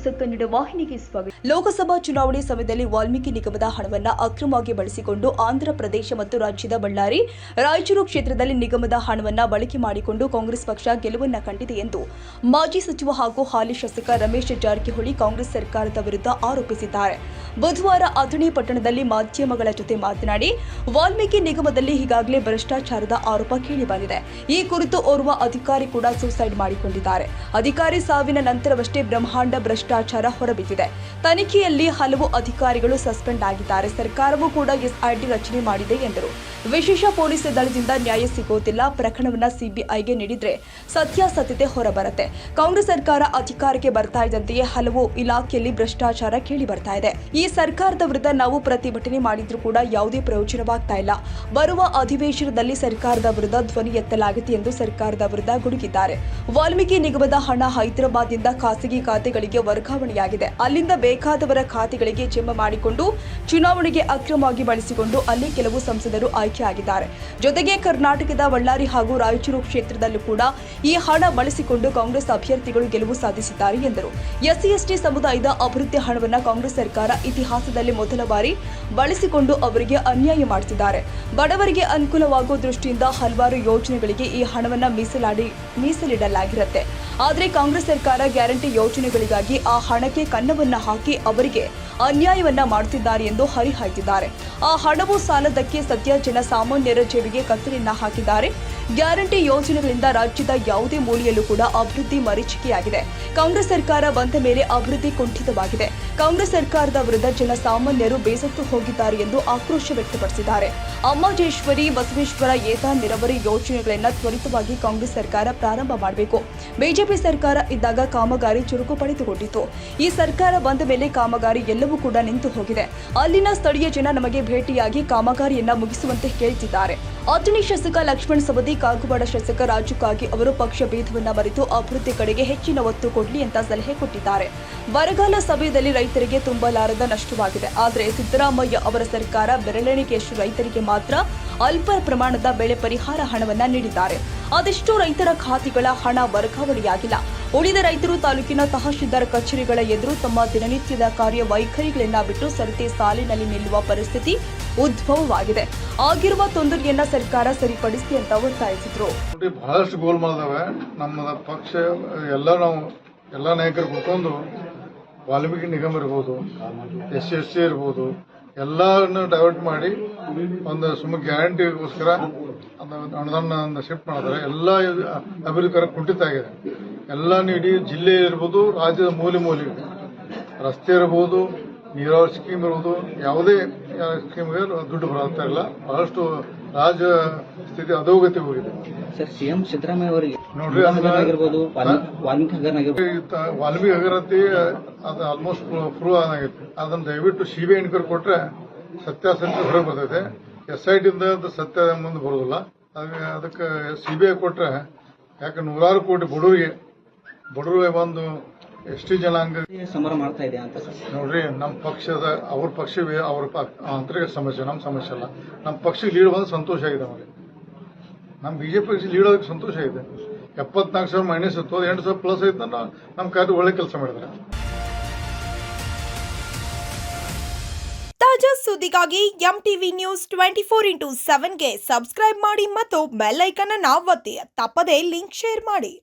News Kannada ವಾಹಿನಿಗೆ ಸ್ವಾಗತ. ಲೋಕಸಭಾ ಚುನಾವಣೆ ಸಮಯದಲ್ಲಿ ವಾಲ್ಮೀಕಿ ನಿಗಮದ ಹಣವನ್ನು ಅಕ್ರಮವಾಗಿ ಬಳಸಿಕೊಂಡು ಆಂಧ್ರ ಪ್ರದೇಶ ಮತ್ತು ರಾಜ್ಯದ ಬಳ್ಳಾರಿ, ರಾಯಚೂರು ಕ್ಷೇತ್ರದಲ್ಲಿ ನಿಗಮದ ಹಣವನ್ನು ಬಳಕೆ ಮಾಡಿಕೊಂಡು ಕಾಂಗ್ರೆಸ್ ಪಕ್ಷ ಗೆಲುವನ್ನು ಕಂಡಿದೆ ಎಂದು ಮಾಜಿ ಸಚಿವ ಹಾಗೂ ಹಾಲಿ ಶಾಸಕ ರಮೇಶ್ ಜಾರಕಿಹೊಳಿ ಕಾಂಗ್ರೆಸ್ ಸರ್ಕಾರದ ವಿರುದ್ಧ ಆರೋಪಿಸಿದ್ದಾರೆ. ಬುಧವಾರ ಅಥಣಿ ಪಟ್ಟಣದಲ್ಲಿ ಮಾಧ್ಯಮಗಳ ಜೊತೆ ಮಾತನಾಡಿ, ವಾಲ್ಮೀಕಿ ನಿಗಮದಲ್ಲಿ ಈಗಾಗಲೇ ಭ್ರಷ್ಟಾಚಾರದ ಆರೋಪ ಕೇಳಿಬಂದಿದೆ. ಈ ಕುರಿತು ಓರ್ವ ಅಧಿಕಾರಿ ಕೂಡ ಸೂಸೈಡ್ ಮಾಡಿಕೊಂಡಿದ್ದಾರೆ. ಅಧಿಕಾರಿ ಸಾವಿನ ನಂತರವಷ್ಟೇ ಬ್ರಹ್ಮಾಂಡ ಭ್ರಷ್ಟಾಚಾರ ಹೊರಬಿದ್ದಿದೆ. ತನಿಖೆಯಲ್ಲಿ ಹಲವು ಅಧಿಕಾರಿಗಳು ಸಸ್ಪೆಂಡ್ ಆಗಿದ್ದಾರೆ. ಸರ್ಕಾರವೂ ಕೂಡ ಎಸ್ಐಟಿ ರಚನೆ ಮಾಡಿದೆ ಎಂದರು. ವಿಶೇಷ ಪೊಲೀಸ್ ದಳದಿಂದ ನ್ಯಾಯ ಸಿಗೋದಿಲ್ಲ. ಪ್ರಕರಣವನ್ನ ಸಿಬಿಐಗೆ ನೀಡಿದ್ರೆ ಸತ್ಯಾಸತ್ಯತೆ ಹೊರಬರುತ್ತೆ. ಕಾಂಗ್ರೆಸ್ ಸರ್ಕಾರ ಅಧಿಕಾರಕ್ಕೆ ಬರ್ತಾ ಇದ್ದಂತೆಯೇ ಹಲವು ಇಲಾಖೆಯಲ್ಲಿ ಭ್ರಷ್ಟಾಚಾರ ಕೇಳಿ ಬರ್ತಾ ಇದೆ. ಈ ಸರ್ಕಾರದ ವಿರುದ್ಧ ನಾವು ಪ್ರತಿಭಟನೆ ಮಾಡಿದ್ರೂ ಕೂಡ ಯಾವುದೇ ಪ್ರಯೋಜನವಾಗ್ತಾ ಇಲ್ಲ. ಬರುವ ಅಧಿವೇಶನದಲ್ಲಿ ಸರ್ಕಾರದ ವಿರುದ್ಧ ಧ್ವನಿ ಎತ್ತಲಾಗಿದೆ ಎಂದು ಸರ್ಕಾರದ ವಿರುದ್ಧ ಗುಡುಗಿದ್ದಾರೆ. ವಾಲ್ಮೀಕಿ ನಿಗಮದ ಹಣ ಹೈದರಾಬಾದ್ನಿಂದ ಖಾಸಗಿ ಖಾತೆಗಳಿಗೆ ವರ್ಗಾವಣೆಯಾಗಿದೆ. ಅಲ್ಲಿಂದ ಬೇಕಾದವರ ಖಾತೆಗಳಿಗೆ ಜಮಾ ಮಾಡಿಕೊಂಡು ಚುನಾವಣೆಗೆ ಅಕ್ರಮವಾಗಿ ಬಳಸಿಕೊಂಡು ಅಲ್ಲಿ ಕೆಲವು ಸಂಸದರು ಆಯ್ಕೆಯಾಗಿದ್ದಾರೆ. ಜೊತೆಗೆ ಕರ್ನಾಟಕದ ಬಳ್ಳಾರಿ ಹಾಗೂ ರಾಯಚೂರು ಕ್ಷೇತ್ರದಲ್ಲೂ ಕೂಡ ಈ ಹಣ ಬಳಸಿಕೊಂಡು ಕಾಂಗ್ರೆಸ್ ಅಭ್ಯರ್ಥಿಗಳು ಗೆಲುವು ಸಾಧಿಸಿದ್ದಾರೆ ಎಂದರು. ಎಸ್ಸಿ ಎಸ್ಟಿ ಸಮುದಾಯದ ಅಭಿವೃದ್ಧಿ ಹಣವನ್ನು ಕಾಂಗ್ರೆಸ್ ಸರ್ಕಾರ ಇತಿಹಾಸದಲ್ಲಿ ಮೊದಲ ಬಾರಿ ಬಳಸಿಕೊಂಡು ಅವರಿಗೆ ಅನ್ಯಾಯ ಮಾಡಿಸಿದ್ದಾರೆ. ಬಡವರಿಗೆ ಅನುಕೂಲವಾಗುವ ದೃಷ್ಟಿಯಿಂದ ಹಲವಾರು ಯೋಜನೆಗಳಿಗೆ ಈ ಹಣವನ್ನು ಮೀಸಲಿಡಲಾಗಿರುತ್ತೆ. ಆದರೆ ಕಾಂಗ್ರೆಸ್ ಸರ್ಕಾರ ಗ್ಯಾರಂಟಿ ಯೋಜನೆಗಳಿಗಾಗಿ ಆ ಹಣಕ್ಕೆ ಕನ್ನವನ್ನ ಹಾಕಿ ಅವರಿಗೆ ಅನ್ಯಾಯವನ್ನ ಮಾಡುತ್ತಿದ್ದಾರೆ ಎಂದು ಹರಿಹಾಯ್ದಿದ್ದಾರೆ. ಆ ಹಣವು ಸಾಲದಕ್ಕೆ ಸದ್ಯ ಜನಸಾಮಾನ್ಯರ ಜೇಬಿಗೆ ಕತ್ತರಿಯನ್ನ ಹಾಕಿದ್ದಾರೆ. ಗ್ಯಾರಂಟಿ ಯೋಜನೆಗಳಿಂದ ರಾಜ್ಯದ ಯಾವುದೇ ಮೂಲೆಯಲ್ಲೂ ಕೂಡ ಅಭಿವೃದ್ಧಿ ಮರೀಚಿಕೆಯಾಗಿದೆ. ಕಾಂಗ್ರೆಸ್ ಸರ್ಕಾರ ಬಂದ ಮೇಲೆ ಅಭಿವೃದ್ಧಿ ಕುಂಠಿತವಾಗಿದೆ. ಕಾಂಗ್ರೆಸ್ ಸರ್ಕಾರದ ವಿರುದ್ಧ ಜನಸಾಮಾನ್ಯರು ಬೇಸತ್ತು ಹೋಗಿದ್ದಾರೆ ಎಂದು ಆಕ್ರೋಶ ವ್ಯಕ್ತಪಡಿಸಿದ್ದಾರೆ. ಅಮ್ಮಾಜೇಶ್ವರಿ, ಬಸವೇಶ್ವರ ಏತ ನೀರಾವರಿ ಯೋಜನೆಗಳನ್ನು ತ್ವರಿತವಾಗಿ ಕಾಂಗ್ರೆಸ್ ಸರ್ಕಾರ ಪ್ರಾರಂಭ ಮಾಡಬೇಕು. ಬಿಜೆಪಿ ಸರ್ಕಾರ ಇದ್ದಾಗ ಕಾಮಗಾರಿ ಚುರುಕು ಪಡೆದುಕೊಂಡಿತ್ತು. ಈ ಸರ್ಕಾರ ಬಂದ ಮೇಲೆ ಕಾಮಗಾರಿ ಎಲ್ಲವೂ ಕೂಡ ನಿಂತು ಹೋಗಿದೆ. ಅಲ್ಲಿನ ಸ್ಥಳೀಯ ಜನ ನಮಗೆ ಭೇಟಿಯಾಗಿ ಕಾಮಗಾರಿಯನ್ನ ಮುಗಿಸುವಂತೆ ಕೇಳುತ್ತಿದ್ದಾರೆ. ಅಥಣಿ ಶಾಸಕ ಲಕ್ಷ್ಮಣ್ ಸವದಿ, ಕಾಗವಾಡ ಶಾಸಕ ರಾಜು ಕಾಗಿ ಅವರು ಪಕ್ಷ ಭೇದವನ್ನ ಮರೆತು ಅಭಿವೃದ್ಧಿ ಕಡೆಗೆ ಹೆಚ್ಚಿನ ಒತ್ತು ಕೊಡಲಿ ಅಂತ ಸಲಹೆ ಕೊಟ್ಟಿದ್ದಾರೆ. ಬರಗಾಲ ಸಮಯದಲ್ಲಿ ರೈತರಿಗೆ ತುಂಬಲಾರದ ನಷ್ಟವಾಗಿದೆ. ಆದರೆ ಸಿದ್ದರಾಮಯ್ಯ ಅವರ ಸರ್ಕಾರ ಬೆರಳೆಣಿಕೆಯಷ್ಟು ರೈತರಿಗೆ ಮಾತ್ರ ಅಲ್ಪ ಪ್ರಮಾಣದ ಬೆಳೆ ಪರಿಹಾರ ಹಣವನ್ನ ನೀಡಿದ್ದಾರೆ. ಅದೆಷ್ಟೋ ರೈತರ ಖಾತೆಗಳ ಹಣ ವರ್ಗಾವಣೆಯಾಗಿಲ್ಲ. ಉಳಿದ ರೈತರು ತಾಲೂಕಿನ ತಹಶೀಲ್ದಾರ್ ಕಚೇರಿಗಳ ಎದುರು ತಮ್ಮ ದಿನನಿತ್ಯದ ಕಾರ್ಯವೈಖರಿಗಳನ್ನ ಬಿಟ್ಟು ಸರತಿ ಸಾಲಿನಲ್ಲಿ ನಿಲ್ಲುವ ಪರಿಸ್ಥಿತಿ ಉದ್ಭವವಾಗಿದೆ. ಆಗಿರುವ ತೊಂದರೆಯನ್ನ ಸರ್ಕಾರ ಸರಿಪಡಿಸಿ ಅಂತ ಒತ್ತಾಯಿಸಿದ್ರು. ಬಹಳಷ್ಟು ಗೋಲ್ಮಾಲದವೆ. ನಮ್ಮ ಪಕ್ಷ ಎಲ್ಲ ನಾಯಕರು ಕೂತ್ಕೊಂಡು ವಾಲ್ಮೀಕಿ ನಿಗಮ ಇರ್ಬೋದು, ಎಸ್ಸಿ ಎಸ್ಟಿ ಇರ್ಬೋದು, ಎಲ್ಲರನ್ನು ಡೈವರ್ಟ್ ಮಾಡಿ ಒಂದು ಸುಮ್ಮನೆ ಗ್ಯಾರಂಟಿಗೋಸ್ಕರ ಅನುದಾನ ಶಿಫ್ಟ್ ಮಾಡಿದ್ರೆ ಎಲ್ಲ ಅಭಿವೃದ್ಧಿ ಕುಂಠಿತ ಆಗಿದೆ. ಎಲ್ಲ ಇಡೀ ಜಿಲ್ಲೆ ಇರ್ಬೋದು, ರಾಜ್ಯದ ಮೂಲೆ ರಸ್ತೆ ಇರ್ಬೋದು, ನೀರಾವರಿ ಸ್ಕೀಮ್ ಇರ್ಬೋದು, ಯಾವುದೇ ಸ್ಕೀಮ್ಗೆ ದುಡ್ಡು ಬರ್ತಾ ಇಲ್ಲ. ಬಹಳಷ್ಟು ರಾಜ್ಯ ಸ್ಥಿತಿ ಅಧೋಗತಿ ಹೋಗಿದೆ. ಸರ್, ಸಿಎಂ ಸಿದ್ದರಾಮಯ್ಯ ಅವರಿಗೆ ನೋಡ್ರಿ, ವಾಲ್ಮೀಕಿ ಹಗರತಿ ಅದು ಆಲ್ಮೋಸ್ಟ್ ಪ್ರೂವ್ ಆಗೈತೆ. ಅದನ್ನ ದಯವಿಟ್ಟು ಸಿಬಿಐ ಎನ್ಕ್ವೈರಿ ಕೊಟ್ರೆ ಸತ್ಯಾಸತ್ಯ ಹೊರಗೆ ಬರ್ತೈತೆ. SIT ಇಂದ ಸತ್ಯ ಮುಂದೆ ಬರೋದಿಲ್ಲ. ಅದಕ್ಕೆ ಸಿಬಿಐ ಕೊಟ್ರೆ, ಯಾಕೆ ನೂರಾರು ಕೋಟಿ ಬಡವರಿಗೆ ಒಂದು ಎಷ್ಟಿ ಜನಾಂಗ ಸಮರ ಮಾಡ್ತಾ ಇದೆ ಅಂತ ನೋಡ್ರಿ. ನಮ್ಮ ಪಕ್ಷದ ಅವ್ರ ಪಕ್ಷವೇ ಅವ್ರ ಆಂತರಿಕ ಸಮಸ್ಯೆ, ನಮ್ಮ ಸಮಸ್ಯೆ ಅಲ್ಲ. ನಮ್ಮ ಪಕ್ಷಕ್ಕೆ ಲೀಡ್ ಬಂದು ಸಂತೋಷ ಆಗಿದೆ. ನಮಗೆ ನಮ್ಮ ಬಿಜೆಪಿ ಪಕ್ಷ ಲೀಡ್ ಆಗೋದಕ್ಕೆ ಸಂತೋಷ ಆಗಿದೆ. 74,000 ಮೈನಸ್ ಇತ್ತು, 8,000 ಪ್ಲಸ್ ಐತೆ. ನಮ್ಮ ಕಾರ್ಯ ಒಳ್ಳೆ ಕೆಲಸ ಮಾಡಿದ್ದಾರೆ. ತಾಜಾ ಸುದ್ದಿಗಾಗಿ MTV ನ್ಯೂಸ್ 24/7ಗೆ ಸಬ್ಸ್ಕ್ರೈಬ್ ಮಾಡಿ ಮತ್ತು ಬೆಲ್ ಐಕಾನ್ ಅನ್ನು ಒತ್ತಿ. ತಪ್ಪದೇ ಲಿಂಕ್ ಶೇರ್ ಮಾಡಿ.